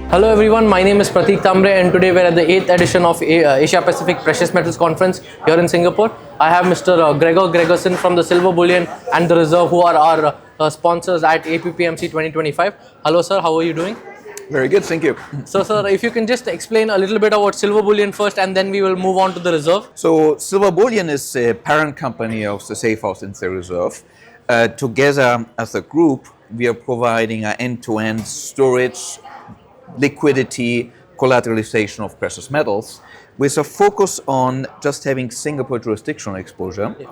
Hello everyone, my name is Pratik Tambre and today we're at the 8th edition of Asia Pacific Precious Metals Conference here in Singapore. I have Mr. Gregor Gregersen from the Silver Bullion and the Reserve who are our sponsors at APPMC 2025. Hello sir, how are you doing? Very good, thank you. So sir, if you can just explain a little bit about Silver Bullion first and then we will move on to the Reserve. So Silver Bullion is a parent company of the Safe House and the Reserve. Together as a group, we are providing an end-to-end storage, liquidity, collateralization of precious metals with a focus on just having Singapore jurisdictional exposure. Yeah.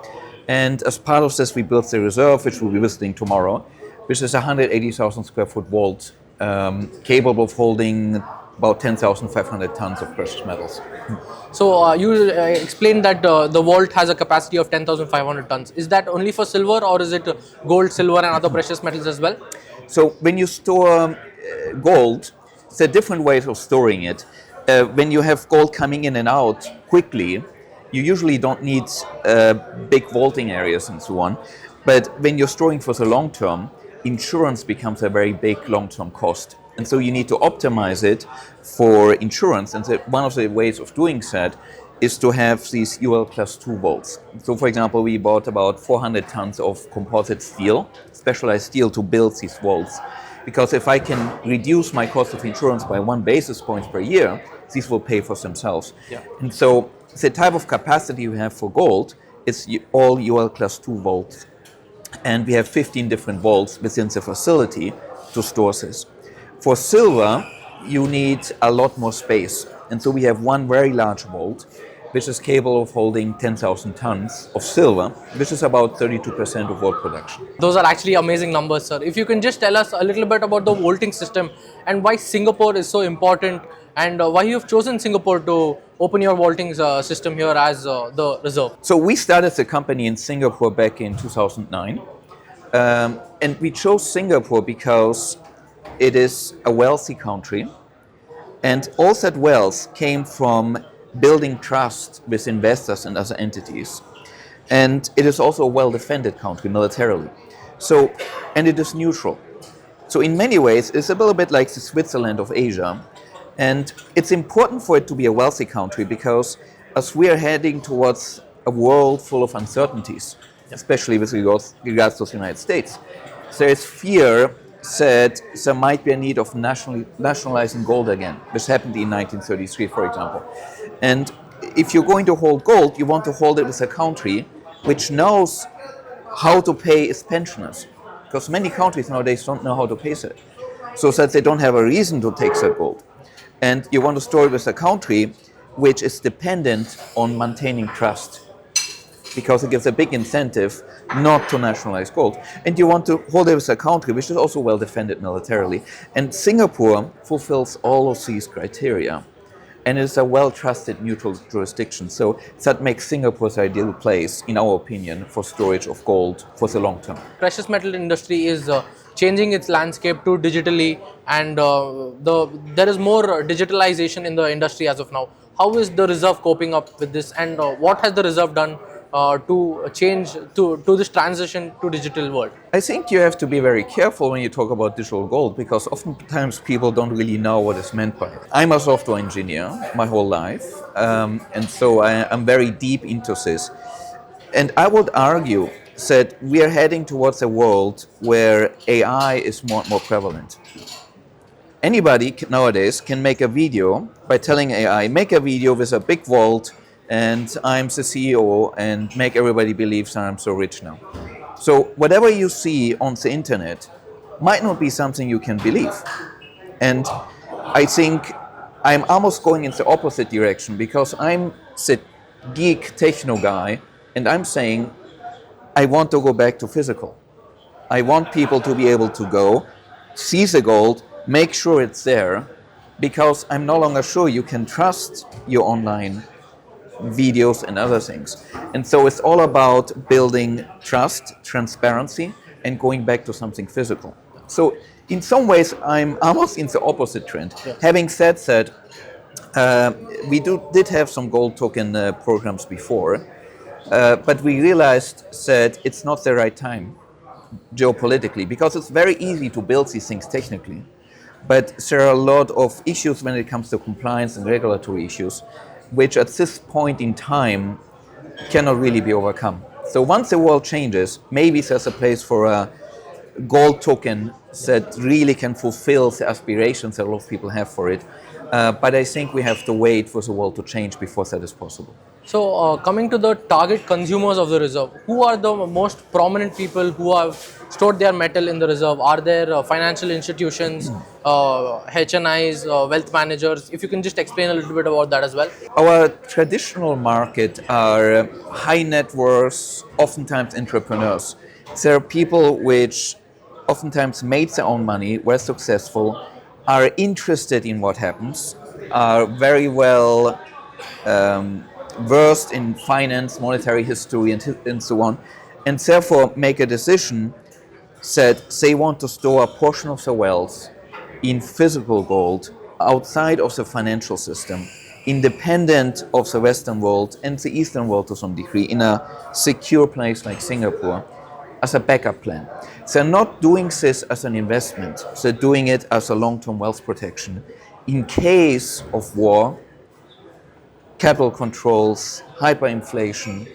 And as part of this, we built the Reserve, which we'll be visiting tomorrow, which is a 180,000 square foot vault capable of holding about 10,500 tons of precious metals. So you explained that the vault has a capacity of 10,500 tons. Is that only for silver or is it gold, silver and other precious metals as well? So when you store gold, there are different ways of storing it. When you have gold coming in and out quickly, you usually don't need big vaulting areas and so on. But when you're storing for the long term, insurance becomes a very big long-term cost. And so you need to optimize it for insurance. And one of the ways of doing that is to have these UL Class 2 vaults. So for example, we bought about 400 tons of composite steel, specialized steel to build these vaults. Because if I can reduce my cost of insurance by 1 basis point per year, these will pay for themselves. Yeah. And so the type of capacity we have for gold is all UL Class 2 vaults. And we have 15 different vaults within the facility to store this. For silver, you need a lot more space. And so we have one very large vault, which is capable of holding 10,000 tons of silver, which is about 32% of world production. Those are actually amazing numbers, sir. If you can just tell us a little bit about the vaulting system and why Singapore is so important and why you've chosen Singapore to open your vaulting system here as the Reserve. So we started the company in Singapore back in 2009. And we chose Singapore because it is a wealthy country. And all that wealth came from building trust with investors and other entities. And it is also a well-defended country militarily. So, and it is neutral. So in many ways, it's a little bit like the Switzerland of Asia. And it's important for it to be a wealthy country because as we are heading towards a world full of uncertainties, especially with regards to the United States, there is fear that there might be a need of nationalizing gold again, which happened in 1933, for example. And if you're going to hold gold, you want to hold it with a country which knows how to pay its pensioners. Because many countries nowadays don't know how to pay that. So that they don't have a reason to take that gold. And you want to store it with a country which is dependent on maintaining trust, because it gives a big incentive not to nationalize gold. And you want to hold it with a country which is also well defended militarily. And Singapore fulfills all of these criteria. And it's a well-trusted neutral jurisdiction. So that makes Singapore the ideal place, in our opinion, for storage of gold for the long term. Precious metal industry is changing its landscape to digitally, and there is more digitalization in the industry as of now. How is the Reserve coping up with this, and what has the Reserve done to change to this transition to digital world? I think you have to be very careful when you talk about digital gold because oftentimes people don't really know what is meant by it. I'm a software engineer my whole life, and so I'm very deep into this. And I would argue that we are heading towards a world where AI is more and more prevalent. Anybody nowadays can make a video by telling AI, make a video with a big vault and I'm the CEO and make everybody believe that I'm so rich now. So whatever you see on the internet might not be something you can believe. And I think I'm almost going in the opposite direction because I'm the geek techno guy and I'm saying I want to go back to physical. I want people to be able to go, see the gold, make sure it's there, because I'm no longer sure you can trust your online videos and other things. And so it's all about building trust, transparency, and going back to something physical. So in some ways, I'm almost in the opposite trend. Yeah. Having said that, we did have some gold token programs before, but we realized that it's not the right time geopolitically, because it's very easy to build these things technically. But there are a lot of issues when it comes to compliance and regulatory issues, which at this point in time cannot really be overcome. So once the world changes, maybe there's a place for a gold token that really can fulfill the aspirations that a lot of people have for it. But I think we have to wait for the world to change before that is possible. So, coming to the target consumers of the reserve, who are the most prominent people who have stored their metal in the reserve? Are there financial institutions, HNIs, wealth managers? If you can just explain a little bit about that as well. Our traditional market are high net worth, oftentimes entrepreneurs. There are people which oftentimes made their own money, were successful, are interested in what happens, are very well versed in finance, monetary history, and so on, and therefore make a decision that they want to store a portion of their wealth in physical gold outside of the financial system, independent of the Western world and the Eastern world to some degree, in a secure place like Singapore, as a backup plan. They're not doing this as an investment, they're doing it as a long-term wealth protection in case of war, capital controls, hyperinflation,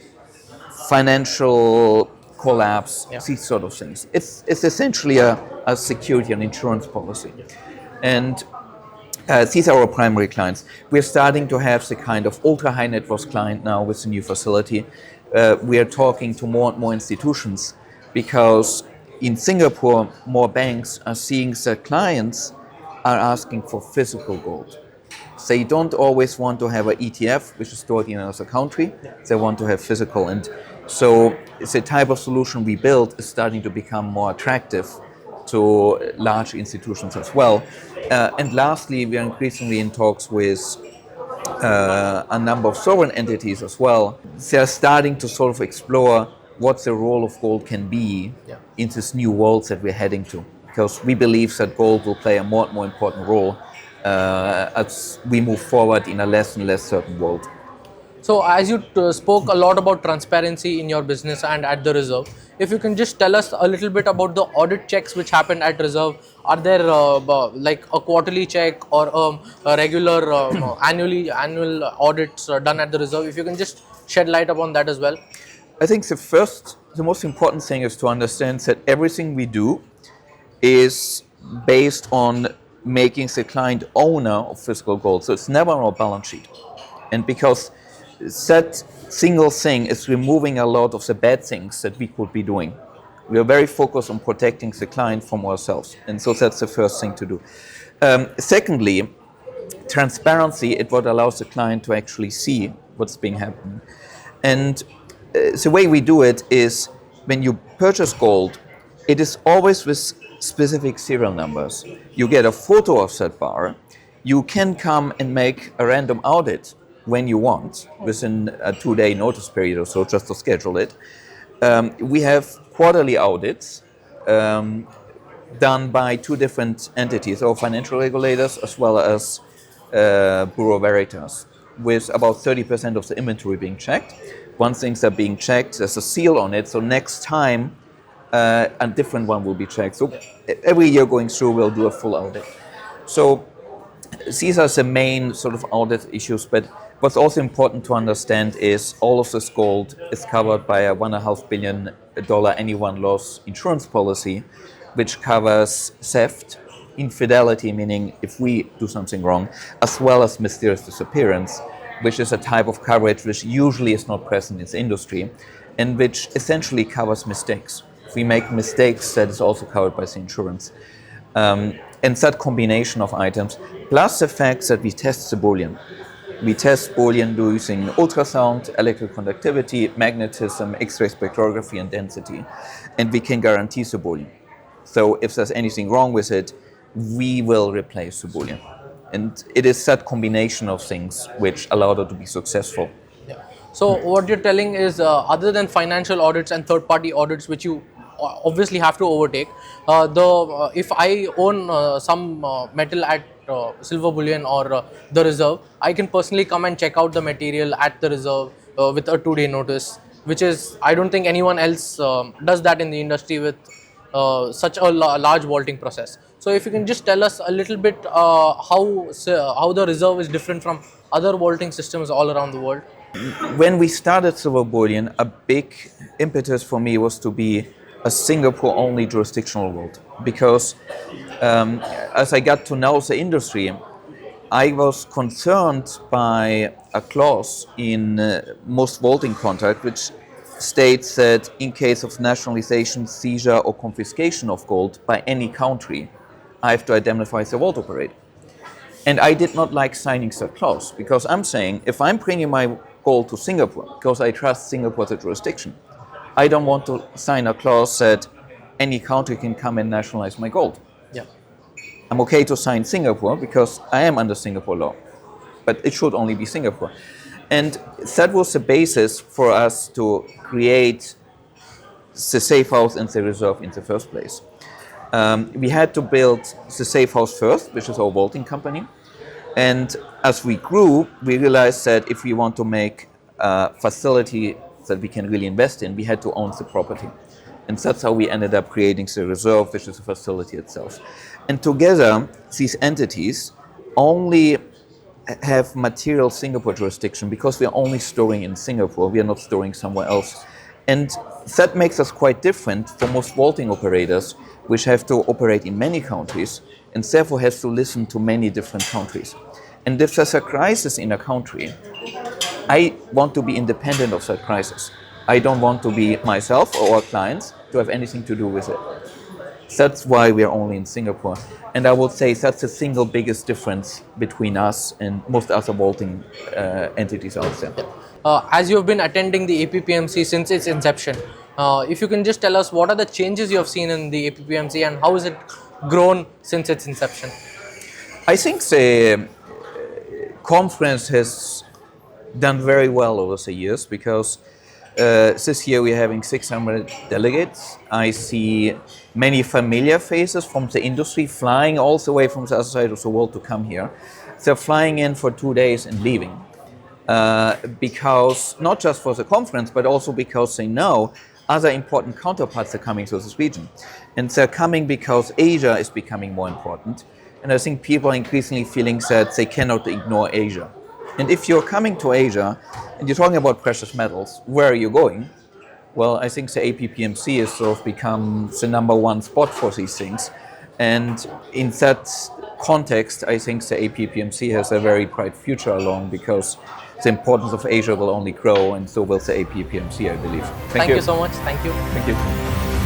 financial collapse, these sort of things. It's essentially a security and insurance policy. And these are our primary clients. We're starting to have the kind of ultra high net worth client now with the new facility. We are talking to more and more institutions because in Singapore, more banks are seeing that clients are asking for physical gold. They don't always want to have an ETF, which is stored in another country. They want to have physical. And so the type of solution we built is starting to become more attractive to large institutions as well. And lastly, we are increasingly in talks with a number of sovereign entities as well. They are starting to sort of explore what the role of gold can be in this new world that we're heading to. Because we believe that gold will play a more and more important role as we move forward in a less and less certain world. So, as you spoke a lot about transparency in your business and at the reserve, if you can just tell us a little bit about the audit checks which happened at reserve. Are there like a quarterly check or a regular annual audits done at the reserve? If you can just shed light upon that as well. I think the most important thing is to understand that everything we do is based on making the client owner of physical gold. So it's never on our balance sheet. And because that single thing is removing a lot of the bad things that we could be doing. We are very focused on protecting the client from ourselves. And so that's the first thing to do. Secondly, transparency is what allows the client to actually see what's being happening. And the way we do it is when you purchase gold, it is always with specific serial numbers. You get a photo of that bar. You can come and make a random audit when you want, within a 2-day notice period or so, just to schedule it. We have quarterly audits done by 2 different entities, our financial regulators as well as Bureau Veritas, with about 30% of the inventory being checked. Once things are being checked, there's a seal on it, so next time a different one will be checked. So every year going through, we'll do a full audit. So these are the main sort of audit issues, but what's also important to understand is all of this gold is covered by a $1.5 billion any one loss insurance policy, which covers theft, infidelity, meaning if we do something wrong, as well as mysterious disappearance, which is a type of coverage which usually is not present in the industry, and which essentially covers mistakes. If we make mistakes, that is also covered by the insurance. And that combination of items, plus the fact that we test the bullion. We test bullion using ultrasound, electrical conductivity, magnetism, X-ray spectrography, and density. And we can guarantee the bullion. So if there's anything wrong with it, we will replace the bullion. And it is that combination of things which allowed it to be successful. Yeah. So what you're telling is, other than financial audits and third-party audits, which you obviously have to overtake, if I own some metal at silver bullion or the reserve, I can personally come and check out the material at the reserve with a 2-day notice, which is, I don't think anyone else does that in the industry with such a large vaulting process. So if you can just tell us a little bit how the reserve is different from other vaulting systems all around the world. When we started Silver Bullion, a big impetus for me was to be a Singapore-only jurisdictional vault, because as I got to know the industry, I was concerned by a clause in most vaulting contract which states that in case of nationalization, seizure or confiscation of gold by any country, I have to indemnify the vault operator. And I did not like signing such clause, because I'm saying if I'm bringing my gold to Singapore because I trust Singapore as a jurisdiction, I don't want to sign a clause that any country can come and nationalize my gold. Yeah. I'm okay to sign Singapore because I am under Singapore law, but it should only be Singapore. And that was the basis for us to create the safe house and the reserve in the first place. We had to build the safe house first, which is our vaulting company. And as we grew, we realized that if we want to make a facility that we can really invest in, we had to own the property. And that's how we ended up creating the reserve, which is the facility itself. And together, these entities only have material Singapore jurisdiction because we are only storing in Singapore. We are not storing somewhere else. And that makes us quite different from most vaulting operators, which have to operate in many countries and therefore have to listen to many different countries. And if there's a crisis in a country, I want to be independent of that crisis. I don't want to be myself or our clients to have anything to do with it. That's why we are only in Singapore. And I would say that's the single biggest difference between us and most other vaulting entities out there. As you have been attending the APPMC since its inception, if you can just tell us what are the changes you have seen in the APPMC and how has it grown since its inception? I think the conference has done very well over the years, because this year we're having 600 delegates. I see many familiar faces from the industry flying all the way from the other side of the world to come here. They're flying in for 2 days and leaving. Because not just for the conference, but also because they know other important counterparts are coming to this region. And they're coming because Asia is becoming more important. And I think people are increasingly feeling that they cannot ignore Asia. And if you're coming to Asia and you're talking about precious metals, where are you going? Well, I think the APPMC has sort of become the #1 spot for these things. And in that context, I think the APPMC has a very bright future along, because the importance of Asia will only grow, and so will the APPMC, I believe. Thank you so much. Thank you. Thank you.